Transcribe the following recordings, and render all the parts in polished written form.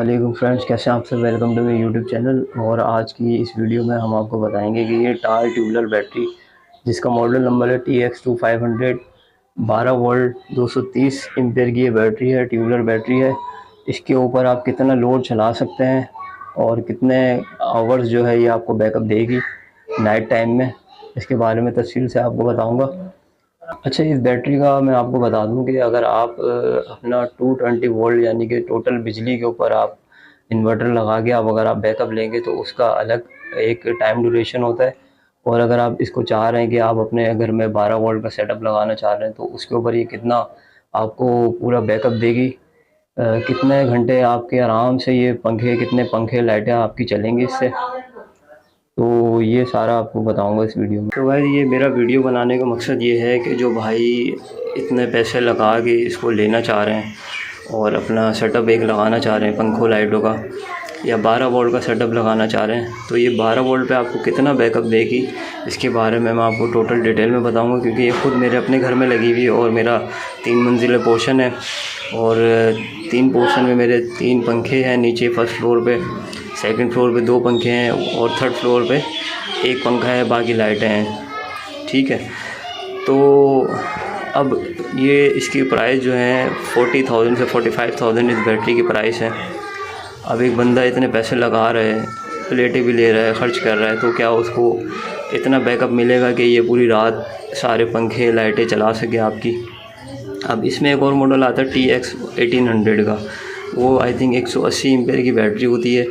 वालेकुम फ्रेंड्स, कैसे हैं आप सब। वेलकम टू मेरे यूट्यूब चैनल। और आज की इस वीडियो में हम आपको बताएंगे कि ये टार ट्यूबुलर बैटरी, जिसका मॉडल नंबर है TX2500, 12 वोल्ट 230 एम्पेयर की ये बैटरी है, ट्यूबुलर बैटरी है। इसके ऊपर आप कितना लोड चला सकते हैं और कितने आवर्स जो है ये आपको बैकअप देगी नाइट टाइम में, इसके बारे में तफसील से आपको बताऊँगा। अच्छा, इस बैटरी का मैं आपको बता दूं कि अगर आप अपना 220 वोल्ट यानी कि टोटल बिजली के ऊपर आप इन्वर्टर लगा के अगर आप बैकअप लेंगे तो उसका अलग एक टाइम ड्यूरेशन होता है। और अगर आप इसको चाह रहे हैं कि आप अपने घर में 12 वोल्ट का सेटअप लगाना चाह रहे हैं तो उसके ऊपर ये कितना आपको पूरा बैकअप देगी, कितने घंटे आपके आराम से ये कितने पंखे लाइटें आपकी चलेंगी इससे, तो ये सारा आपको बताऊंगा इस वीडियो में। तो भाई, ये मेरा वीडियो बनाने का मकसद ये है कि जो भाई इतने पैसे लगा के इसको लेना चाह रहे हैं और अपना सेटअप एक लगाना चाह रहे हैं पंखों लाइटों का, या 12 वोल्ट का सेटअप लगाना चाह रहे हैं, तो ये 12 वोल्ट पे आपको कितना बैकअप देगी इसके बारे में मैं आपको टोटल डिटेल में बताऊंगा। क्योंकि ये खुद मेरे अपने घर में लगी हुई है और मेरा 3 मंजिला पोर्शन है और 3 पोर्शन में मेरे 3 पंखे हैं। नीचे फर्स्ट फ्लोर पे, सेकंड फ्लोर पे 2 पंखे हैं और थर्ड फ्लोर पे 1 पंखा है, बाकी लाइटें हैं। ठीक है, तो अब ये इसकी प्राइस जो है 40,000 से 45,000 इस बैटरी की प्राइस है। अब एक बंदा इतने पैसे लगा रहा है, प्लेटें भी ले रहा है, ख़र्च कर रहा है, तो क्या उसको इतना बैकअप मिलेगा कि ये पूरी रात सारे पंखे लाइटें चला सके आपकी। अब इसमें एक और मॉडल आता है TX1800 का, वो आई थिंक 180 एम्पेयर की बैटरी होती है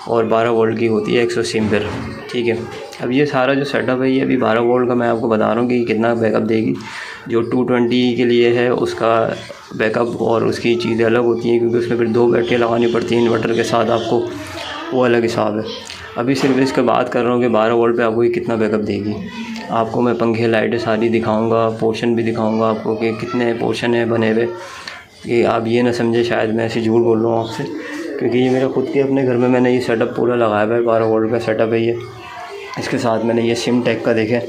और 12 वोल्ट की होती है 180 एम्पेयर। ठीक है, अब ये सारा जो सेटअप है ये अभी 12 वोल्ट का मैं आपको बता रहा हूँ कि कितना बैकअप देगी। जो 220 के लिए है उसका बैकअप और उसकी चीज़ें अलग होती हैं, क्योंकि उसमें फिर 2 बैटरियाँ लगानी पड़ती हैं इन्वर्टर के साथ आपको, वो अलग हिसाब है। अभी सिर्फ इसका बात कर रहा हूँ कि 12 वोल्ट पे आपको ये कितना बैकअप देगी। आपको मैं पंखे लाइटें सारी दिखाऊँगा, पोर्शन भी दिखाऊँगा आपको कि कितने पोर्शन है बने हुए, कि आप ये ना समझे शायद मैं ऐसे झूठ बोल रहा हूँ आपसे, क्योंकि ये मेरा खुद के अपने घर में मैंने ये सेटअप पूरा लगाया हुआ है। 12 वोल्ट का सेटअप है ये। इसके साथ मैंने ये सिमटेक का देखें,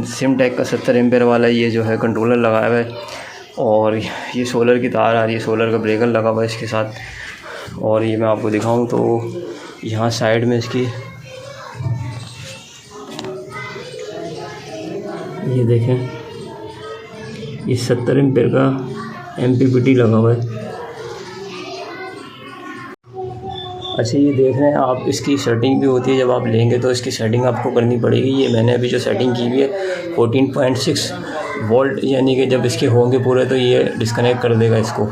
सिमटेक का 70 एम्पेयर वाला ये जो है कंट्रोलर लगाया हुआ है, और ये सोलर की तार आ रही है, सोलर का ब्रेकर लगा हुआ है इसके साथ। और ये मैं आपको दिखाऊं तो यहाँ साइड में इसकी ये देखें, ये 70 एम्पेयर का MPPT लगा हुआ है। अच्छा, ये देख रहे हैं आप, इसकी सेटिंग भी होती है जब आप लेंगे तो इसकी सेटिंग आपको करनी पड़ेगी। ये मैंने अभी जो सेटिंग की हुई है 14.6 वोल्ट, यानी कि जब इसके होंगे पूरे तो ये डिस्कनेक्ट कर देगा इसको।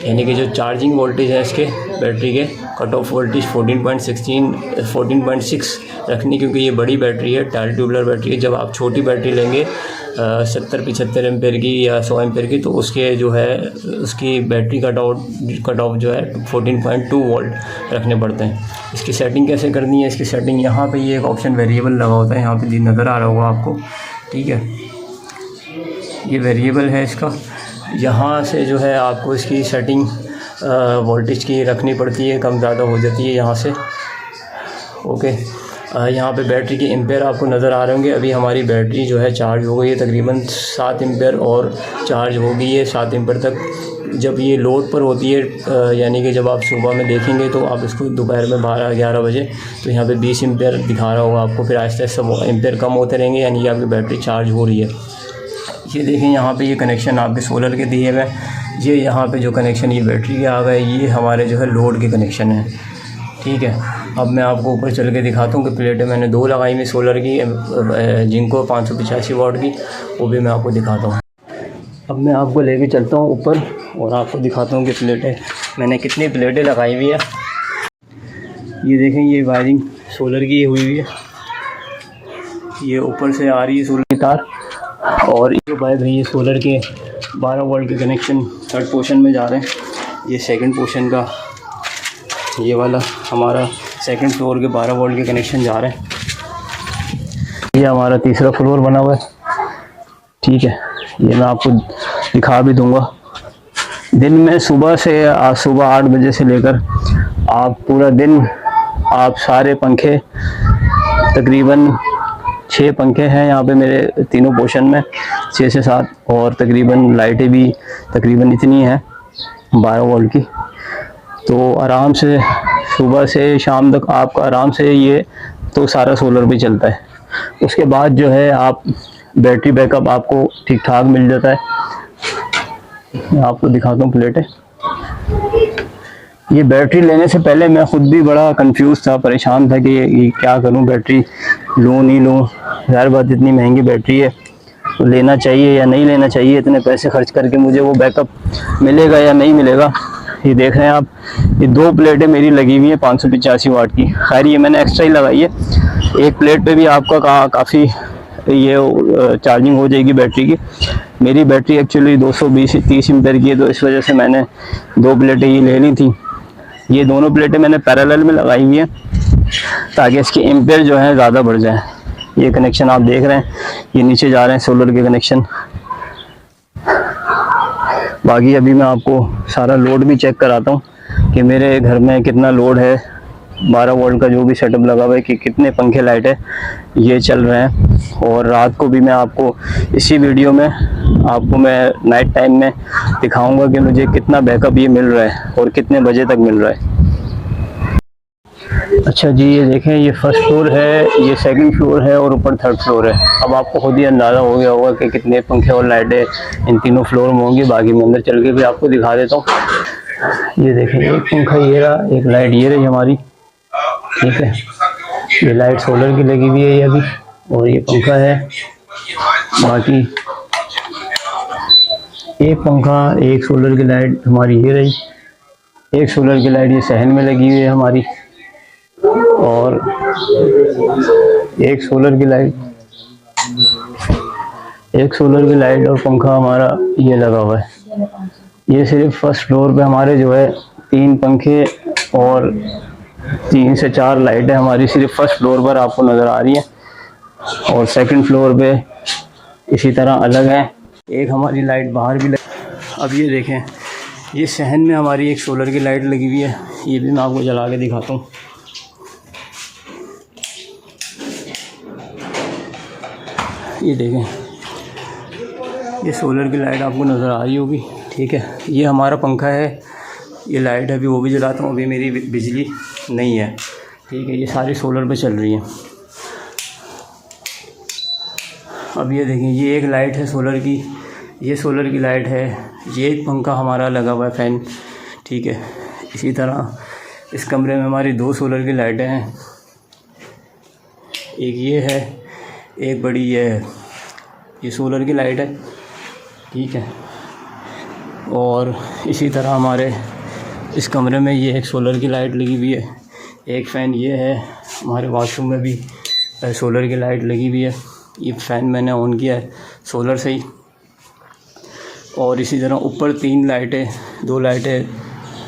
यानी कि जो चार्जिंग वोल्टेज है इसके बैटरी के कट ऑफ वोल्टेज 14.6 रखनी, क्योंकि ये बड़ी बैटरी है, टार ट्यूबुलर बैटरी है। जब आप छोटी बैटरी लेंगे 70-75 एम्पेयर की या 100 एम्पेयर की, तो उसके जो है उसकी बैटरी कट ऑफ जो है 14.2 वोल्ट रखने पड़ते हैं। इसकी सेटिंग कैसे करनी है, इसकी सेटिंग यहाँ पे ये एक ऑप्शन वेरिएबल लगा होता है, यहाँ पे नज़र आ रहा होगा आपको। ठीक है, ये वेरिएबल है इसका। यहाँ से जो है आपको इसकी सेटिंग वोल्टेज की रखनी पड़ती है, कम ज़्यादा हो जाती है यहाँ से। ओके, यहाँ पे बैटरी के एम्पेयर आपको नज़र आ रहे होंगे। अभी हमारी बैटरी जो है चार्ज हो गई है तकरीबन 7 एम्पेयर, और चार्ज हो गई है 7 एम्पेयर तक। जब ये लोड पर होती है, यानी कि जब आप सुबह में देखेंगे तो आप इसको दोपहर में 12-11 बजे, तो यहाँ पे 20 एम्पेयर दिखा रहा होगा आपको। फिर आहिस्ता आहिस्ता एम्पेयर कम होते रहेंगे, यानी कि आपकी बैटरी चार्ज हो रही है। ये देखें, यहाँ पे ये कनेक्शन आपके सोलर के दिए हुए हैं। ये यहाँ पे जो कनेक्शन ये बैटरी के आ गए, ये हमारे जो है लोड के कनेक्शन हैं। ठीक है, अब मैं आपको ऊपर चल के दिखाता हूँ कि प्लेटें मैंने 2 लगाई हुई सोलर की, जिनको 585 वाट की, वो भी मैं आपको दिखाता हूँ। अब मैं आपको लेके चलता हूँ ऊपर और आपको दिखाता हूँ कि प्लेटें मैंने कितनी प्लेटें लगाई हुई है। ये देखें, ये वायरिंग सोलर की हुई है, ये ऊपर से आ रही है सोलर की तार, और ये वायर है ये सोलर के 12 वोल्ट के कनेक्शन थर्ड पोर्शन में जा रहे हैं। ये सेकंड पोर्शन का ये वाला हमारा सेकंड फ्लोर के 12 वोल्ट के कनेक्शन जा रहे हैं। ये हमारा तीसरा फ्लोर बना हुआ है। ठीक है, ये मैं आपको दिखा भी दूंगा। दिन में सुबह 8 बजे से लेकर आप पूरा दिन आप सारे पंखे, तकरीबन 6 पंखे हैं यहाँ पे मेरे तीनों पोर्शन में, 6 से 7, और तकरीबन लाइटें भी तकरीबन इतनी हैं 12 वोल्ट की। तो आराम से सुबह से शाम तक आपका आराम से ये तो सारा सोलर पे चलता है। उसके बाद जो है आप बैटरी बैकअप आपको ठीक ठाक मिल जाता है। मैं आपको दिखाता हूँ प्लेट है। ये बैटरी लेने से पहले मैं खुद भी बड़ा कंफ्यूज था, परेशान था कि ये क्या करूँ, बैटरी लूँ नहीं लूँ। ज़ाहिर बात इतनी महंगी बैटरी है तो लेना चाहिए या नहीं लेना चाहिए, इतने पैसे खर्च करके मुझे वो बैकअप मिलेगा या नहीं मिलेगा। ये देख रहे हैं आप, ये 2 प्लेटें मेरी लगी हुई है 585 वाट की। खैर ये मैंने एक्स्ट्रा ही लगाई है। एक प्लेट पे भी आपका काफ़ी ये चार्जिंग हो जाएगी बैटरी की। मेरी बैटरी एक्चुअली 220-30 एम्पेयर की है, तो इस वजह से मैंने 2 प्लेटें ही ले ली थी। ये दोनों प्लेटें मैंने पैरेलल में लगाई हुई हैं ताकि इसकी एम्पेयर जो है ज़्यादा बढ़ जाए। ये कनेक्शन आप देख रहे हैं, ये नीचे जा रहे हैं सोलर के कनेक्शन। बाकी अभी मैं आपको सारा लोड भी चेक कराता हूँ कि मेरे घर में कितना लोड है, 12 वोल्ट का जो भी सेटअप लगा हुआ है, कि कितने पंखे लाइट है ये चल रहे हैं। और रात को भी मैं आपको इसी वीडियो में आपको मैं नाइट टाइम में दिखाऊंगा कि मुझे कितना बैकअप ये मिल रहा है और कितने बजे तक मिल रहा है। अच्छा जी, ये देखें, ये फर्स्ट फ्लोर है, ये सेकंड फ्लोर है और ऊपर थर्ड फ्लोर है। अब आपको खुद ही अंदाज़ा हो गया होगा कि कितने पंखे और लाइटें इन तीनों फ्लोर में होंगी। बाकी मैं अंदर चल के भी आपको दिखा देता हूँ। ये देखें, एक पंखा ये रहा, एक लाइट ये रही हमारी, ठीक है। ये लाइट सोलर की लगी हुई है ये अभी, और ये पंखा है। बाकी एक पंखा, एक सोलर की लाइट हमारी ये रही, एक सोलर की लाइट ये सहन में लगी हुई है हमारी, और एक सोलर की लाइट और पंखा हमारा ये लगा हुआ है। ये सिर्फ फर्स्ट फ्लोर पे हमारे जो है 3 पंखे और 3 से 4 लाइटें हमारी सिर्फ फर्स्ट फ्लोर पर आपको नज़र आ रही है, और सेकंड फ्लोर पे इसी तरह अलग है। एक हमारी लाइट बाहर भी लगी। अब ये देखें, ये सहन में हमारी एक सोलर की लाइट लगी हुई है, ये भी मैं आपको जला के दिखाता हूँ। ये देखें, ये सोलर की लाइट आपको नज़र आ रही होगी, ठीक है। ये हमारा पंखा है, ये लाइट अभी वो भी जलाता हूँ, अभी मेरी बिजली नहीं है, ठीक है। ये सारी सोलर पे चल रही है। अब ये देखें, ये एक लाइट है सोलर की, ये सोलर की लाइट है। ये एक पंखा हमारा लगा हुआ है, फ़ैन, ठीक है। इसी तरह इस कमरे में हमारी 2 सोलर की लाइटें हैं, एक ये है, एक बड़ी ये है, ये सोलर की लाइट है, ठीक है। और इसी तरह हमारे इस कमरे में ये एक सोलर की लाइट लगी हुई है। एक फ़ैन ये है, हमारे वॉशरूम में भी सोलर की लाइट लगी हुई है। ये फ़ैन मैंने ऑन किया है सोलर से ही। और इसी तरह ऊपर 3 लाइटें, 2 लाइटें,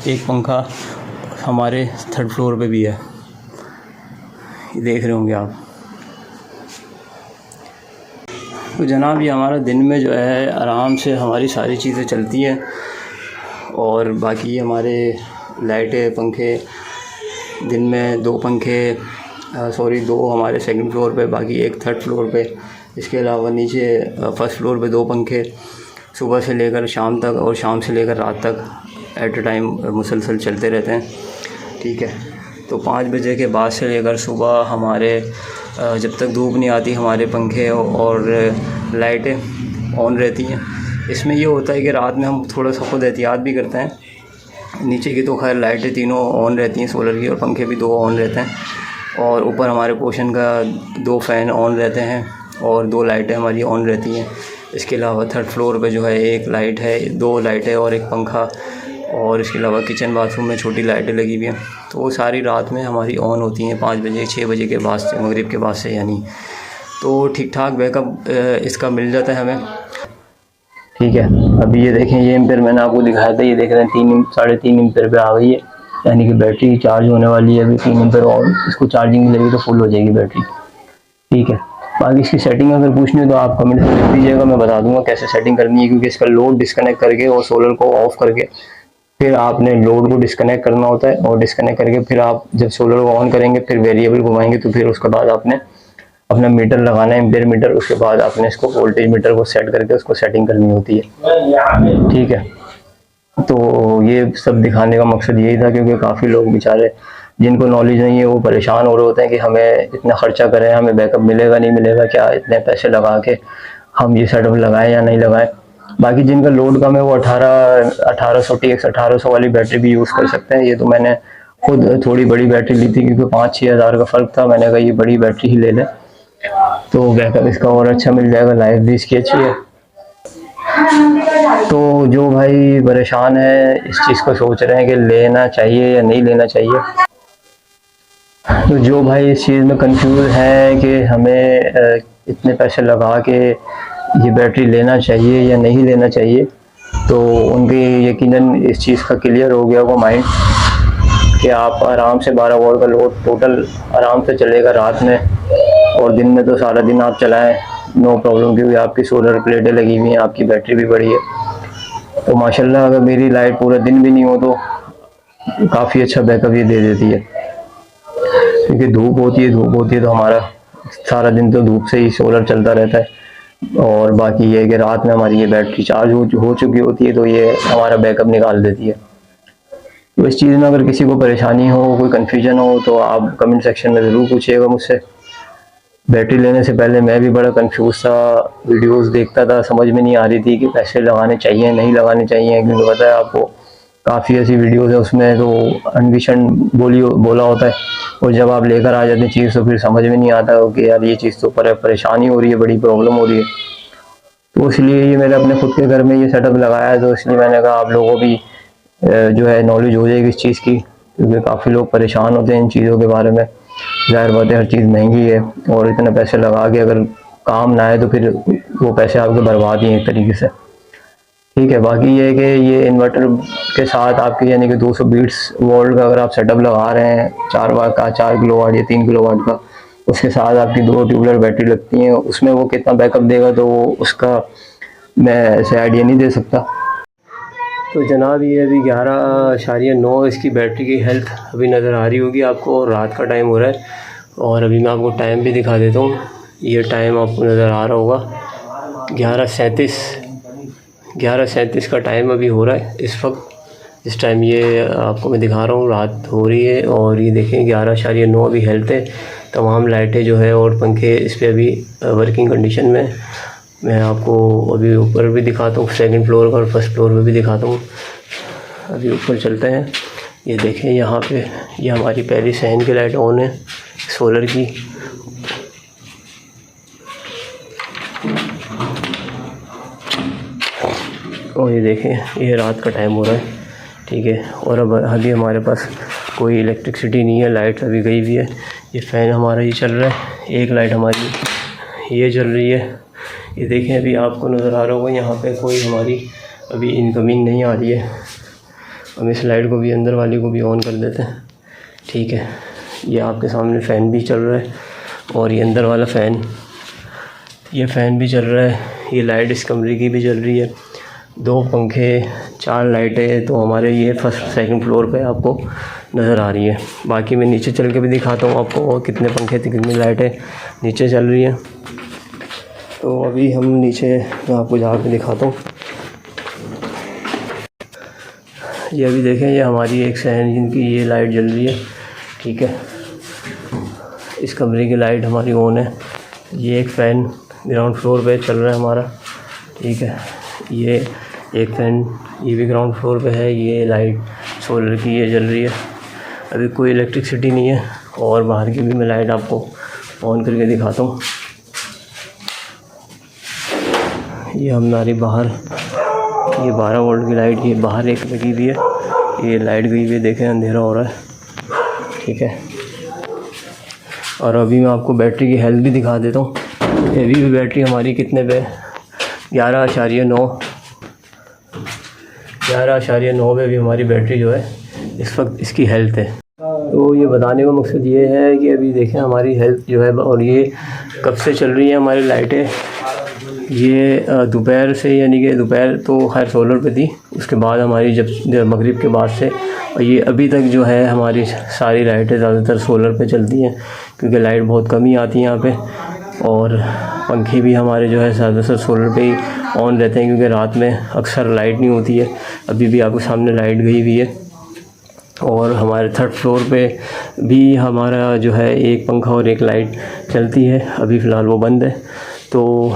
एक पंखा हमारे थर्ड फ्लोर पे भी है, ये देख रहे होंगे आप। तो जनाब, ये हमारा दिन में जो है आराम से हमारी सारी चीज़ें चलती हैं। और बाकी हमारे लाइटें, पंखे, दिन में 2 पंखे, 2 हमारे सेकंड फ्लोर पे, बाकी एक थर्ड फ्लोर पे। इसके अलावा नीचे फर्स्ट फ्लोर पे 2 पंखे सुबह से लेकर शाम तक और शाम से लेकर रात तक एट अ टाइम मुसलसल चलते रहते हैं, ठीक है। तो 5 बजे के बाद से लेकर सुबह हमारे जब तक धूप नहीं आती हमारे पंखे और लाइटें ऑन रहती हैं। इसमें ये होता है कि रात में हम थोड़ा सा खुद एहतियात भी करते हैं। नीचे की तो खैर लाइटें तीनों ऑन रहती हैं सोलर की, और पंखे भी 2 ऑन रहते हैं। और ऊपर हमारे पोर्शन का 2 फ़ैन ऑन रहते हैं और 2 लाइटें हमारी ऑन रहती हैं। इसके अलावा थर्ड फ्लोर पे जो है 1 लाइट है, 2 लाइटें और एक पंखा, और इसके अलावा किचन बाथरूम में छोटी लाइटें लगी हुई हैं। तो वो सारी रात में हमारी ऑन होती हैं 5 बजे 6 बजे के बाद से, मगरिब के बाद से यानी। तो ठीक ठाक बैकअप इसका मिल जाता है हमें, ठीक है। अभी ये देखें, ये एम्पेयर मैंने आपको दिखाया था, ये देख रहे हैं 3.5 एम्पेयर पे आ गई है, यानी कि बैटरी चार्ज होने वाली है अभी 3 एम्पेयर, और इसको चार्जिंग मिलेगी तो फुल हो जाएगी बैटरी, ठीक है। बाकी इसकी सेटिंग अगर पूछनी हो तो आप कमेंट में लिख दीजिएगा, मैं बता दूंगा कैसे सेटिंग करनी है। क्योंकि इसका लोड डिस्कनेक्ट करके और सोलर को ऑफ करके फिर आपने लोड को डिस्कनेक्ट करना होता है, और डिस्कनेक्ट करके फिर आप जब सोलर को ऑन करेंगे फिर वेरिएबल घुमाएंगे, तो फिर उसके बाद आपने अपना मीटर लगाना है, एम्पेयर मीटर। उसके बाद आपने इसको वोल्टेज मीटर को सेट करके उसको सेटिंग करनी होती है, ठीक है। तो ये सब दिखाने का मकसद यही था, क्योंकि काफ़ी लोग बेचारे जिनको नॉलेज नहीं है वो परेशान हो रहे होते हैं कि हमें इतना ख़र्चा करें, हमें बैकअप मिलेगा नहीं मिलेगा, क्या इतने पैसे लगा के हम ये सेटअप लगाएं या नहीं लगाएं। बाकी जिनका लोड कम है वो 1800 TX 1800 वाली बैटरी भी यूज़ कर सकते हैं। ये तो मैंने खुद थोड़ी बड़ी बैटरी ली थी, क्योंकि 5-6 हज़ार का फ़र्क था। मैंने कहा ये बड़ी बैटरी ही ले लें, तो बैकअप इसका और अच्छा मिल जाएगा, लाइफ भी इसकी अच्छी है। तो जो भाई परेशान है, इस चीज़ को सोच रहे हैं कि लेना चाहिए या नहीं लेना चाहिए, तो जो भाई इस चीज़ में कंफ्यूज है कि हमें इतने पैसे लगा के ये बैटरी लेना चाहिए या नहीं लेना चाहिए, तो उनके यकीनन इस चीज़ का क्लियर हो गया होगा माइंड कि आप आराम से 12 वोल्ट का लोड टोटल आराम से चलेगा रात में, और दिन में तो सारा दिन आप चलाएं नो प्रॉब्लम, क्योंकि आपकी सोलर प्लेटें लगी हुई हैं, आपकी बैटरी भी बड़ी है। तो माशाल्लाह अगर मेरी लाइट पूरा दिन भी नहीं हो तो काफ़ी अच्छा बैकअप ये दे देती है, क्योंकि धूप होती है तो हमारा सारा दिन तो धूप से ही सोलर चलता रहता है। और बाकी ये है कि रात में हमारी ये बैटरी चार्ज हो चुकी होती है, तो ये हमारा बैकअप निकाल देती है। तो इस चीज़ में अगर किसी को परेशानी हो, कोई कन्फ्यूजन हो, तो आप कमेंट सेक्शन में ज़रूर पूछिएगा मुझसे। बैटरी लेने से पहले मैं भी बड़ा कंफ्यूज था, वीडियोस देखता था, समझ में नहीं आ रही थी कि पैसे लगाने चाहिए नहीं लगाने चाहिए, क्योंकि पता है आपको काफ़ी ऐसी वीडियोस है उसमें तो अनविशन बोला होता है, और जब आप लेकर आ जाते हैं चीज़ तो फिर समझ में नहीं आता कि यार ये चीज़ तो परेशानी हो रही है, बड़ी प्रॉब्लम हो रही है। तो इसलिए ये मैंने अपने खुद के घर में ये सेटअप लगाया है, तो इसलिए मैंने कहा आप लोगों को भी जो है नॉलेज हो जाएगी इस चीज़ की, क्योंकि काफ़ी लोग परेशान होते हैं इन चीज़ों के बारे में। ज़ाहिर बात है हर चीज़ महंगी है, और इतने पैसे लगा के अगर काम ना आए तो फिर वो पैसे आपके बर्बाद ही हैं एक तरीके से। ठीक है, बाकी ये है कि ये इन्वर्टर के साथ आपके यानी कि 220 वोल्ट का अगर आप सेटअप लगा रहे हैं 4 किलोवाट या 3 किलोवाट का, उसके साथ आपकी 2 ट्यूबलर बैटरी लगती हैं, उसमें वो कितना बैकअप देगा तो उसका मैं ऐसे आइडिया नहीं दे सकता। तो जनाब ये अभी 11.9 इसकी बैटरी की हेल्थ अभी नज़र आ रही होगी आपको, और रात का टाइम हो रहा है। और अभी मैं आपको टाइम भी दिखा देता हूँ, ये टाइम आपको नज़र आ रहा होगा 11:37 का टाइम अभी हो रहा है इस वक्त। इस टाइम ये आपको मैं दिखा रहा हूँ, रात हो रही है, और ये देखें 11.9 अभी हेल्थ है। तमाम लाइटें जो है और पंखे इस पर अभी वर्किंग कंडीशन में। मैं आपको अभी ऊपर भी दिखाता हूँ, सेकंड फ्लोर का और फर्स्ट फ्लोर पे भी दिखाता हूँ। अभी ऊपर चलते हैं, ये देखें यहाँ पे ये हमारी पहली सहन की लाइट ऑन है सोलर की। और ये देखें ये रात का टाइम हो रहा है, ठीक है। और अब अभी हमारे पास कोई इलेक्ट्रिसिटी नहीं है, लाइट अभी गई हुई है। ये फ़ैन हमारा ये चल रहा है, एक लाइट हमारी ये चल रही है। ये देखें अभी आपको नज़र आ रहा होगा यहाँ पे कोई हमारी अभी इनकमिंग नहीं आ रही है। हम इस लाइट को भी अंदर वाली को भी ऑन कर देते हैं, ठीक है। ये आपके सामने फ़ैन भी चल रहा है, और ये अंदर वाला फ़ैन, ये फ़ैन भी चल रहा है। ये लाइट इस कमरे की भी चल रही है, 2 पंखे 4 लाइटें तो हमारे ये फर्स्ट सेकंड फ्लोर पे आपको नज़र आ रही है। बाकी मैं नीचे चल के भी दिखाता हूँ आपको, और कितने पंखे थे कितनी लाइटें नीचे चल रही हैं। तो अभी हम नीचे मैं आपको जाकर दिखाता हूँ। ये अभी देखें ये हमारी एक सहन इंजन की ये लाइट जल रही है, ठीक है। इस कमरे की लाइट हमारी ऑन है। ये एक फ़ैन ग्राउंड फ्लोर पे चल रहा है हमारा, ठीक है। ये एक फ़ैन ये भी ग्राउंड फ्लोर पे है, ये लाइट सोलर की ये जल रही है। अभी कोई इलेक्ट्रिसिटी नहीं है। और बाहर की भी मैं लाइट आपको ऑन करके दिखाता हूँ। ये हमारी बाहर ये 12 वोल्ट की लाइट ये बाहर एक लगी हुई है, ये लाइट गई हुई है, देखें अंधेरा हो रहा है, ठीक है। और अभी मैं आपको बैटरी की हेल्थ भी दिखा देता हूँ। ये भी बैटरी हमारी कितने पे 11.9 पे भी हमारी बैटरी जो है इस वक्त इसकी हेल्थ है। तो ये बताने का मकसद ये है कि अभी देखें हमारी हेल्थ जो है, और ये कब से चल रही है हमारी लाइटें, ये दोपहर से, यानी कि दोपहर तो खैर सोलर पे थी, उसके बाद हमारी जब मगरिब के बाद से ये अभी तक जो है हमारी सारी लाइटें ज़्यादातर सोलर पे चलती हैं, क्योंकि लाइट बहुत कम ही आती है यहाँ पे। और पंखे भी हमारे जो है ज़्यादातर सोलर पे ही ऑन रहते हैं, क्योंकि रात में अक्सर लाइट नहीं होती है। अभी भी आपके सामने लाइट गई हुई है। और हमारे 3rd फ्लोर पे भी हमारा जो है एक पंखा और एक लाइट चलती है, अभी फ़िलहाल वो बंद है। तो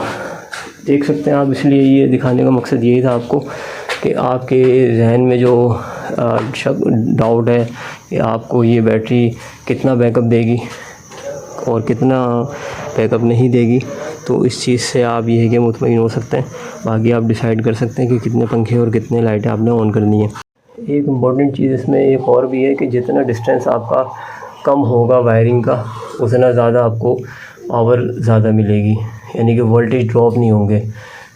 देख सकते हैं आप, इसलिए ये दिखाने का मकसद यही था आपको कि आपके जहन में जो डाउट है कि आपको ये बैटरी कितना बैकअप देगी और कितना बैकअप नहीं देगी, तो इस चीज़ से आप ये है कि मुतमईन हो सकते हैं। बाकी आप डिसाइड कर सकते हैं कि कितने पंखे और कितने लाइटें आपने ऑन करनी है। एक इम्पॉर्टेंट चीज़ इसमें एक और भी है कि जितना डिस्टेंस आपका कम होगा वायरिंग का, उतना ज़्यादा आपको पावर ज़्यादा मिलेगी, यानी कि वोल्टेज ड्रॉप नहीं होंगे।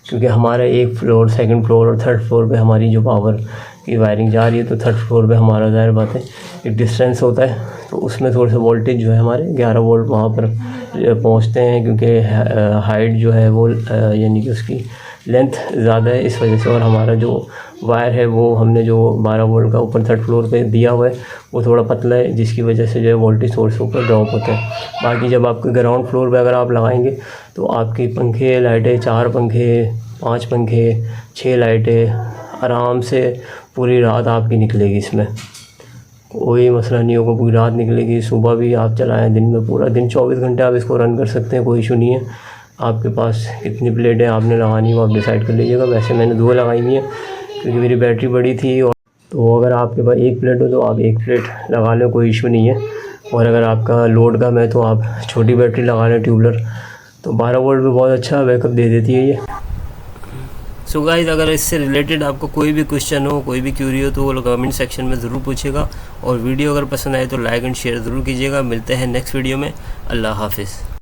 क्योंकि हमारा 1 फ्लोर, 2nd फ्लोर और 3rd फ्लोर पे हमारी जो पावर की वायरिंग जा रही है, तो 3rd फ्लोर पे हमारा ज़ाहिर बात है एक डिस्टेंस होता है, तो उसमें थोड़ा सा वोल्टेज जो है हमारे 11 वोल्ट वहाँ पर पहुँचते हैं, क्योंकि हाइट जो है वो यानी कि उसकी लेंथ ज़्यादा है इस वजह से। और हमारा जो वायर है वो हमने जो 12 वोल्ट का ऊपर 3rd फ्लोर पे दिया हुआ है वो थोड़ा पतला है, जिसकी वजह से जो है वोल्टेज सोर्स ऊपर ड्रॉप होता है। बाकी जब आपके ग्राउंड फ्लोर पे अगर आप लगाएंगे तो आपके पंखे लाइटें 4 पंखे 5 पंखे 6 लाइटें आराम से पूरी रात आपकी निकलेगी। इसमें कोई मसला नहीं होगा, पूरी रात निकलेगी। सुबह भी आप चलाएँ, दिन में पूरा दिन 24 घंटे आप इसको रन कर सकते हैं, कोई इशू नहीं है। आपके पास कितनी प्लेटें आपने लगानी वो आप डिसाइड कर लीजिएगा। वैसे मैंने 2 लगाई हुई हैं क्योंकि मेरी बैटरी बड़ी थी, और तो अगर आपके पास 1 प्लेट हो तो आप 1 प्लेट लगा लें, कोई इशू नहीं है। और अगर आपका लोड कम है तो आप छोटी बैटरी लगा लें ट्यूबलर, तो 12 वोल्ट पे बहुत अच्छा बैकअप दे देती है ये। सो गाइस, अगर इससे रिलेटेड आपको कोई भी क्वेश्चन हो, कोई भी क्यूरी हो, तो वो कमेंट सेक्शन में ज़रूर पूछेगा। और वीडियो अगर पसंद आए तो लाइक एंड शेयर ज़रूर कीजिएगा। मिलते हैं नेक्स्ट वीडियो में। अल्लाह हाफिज़।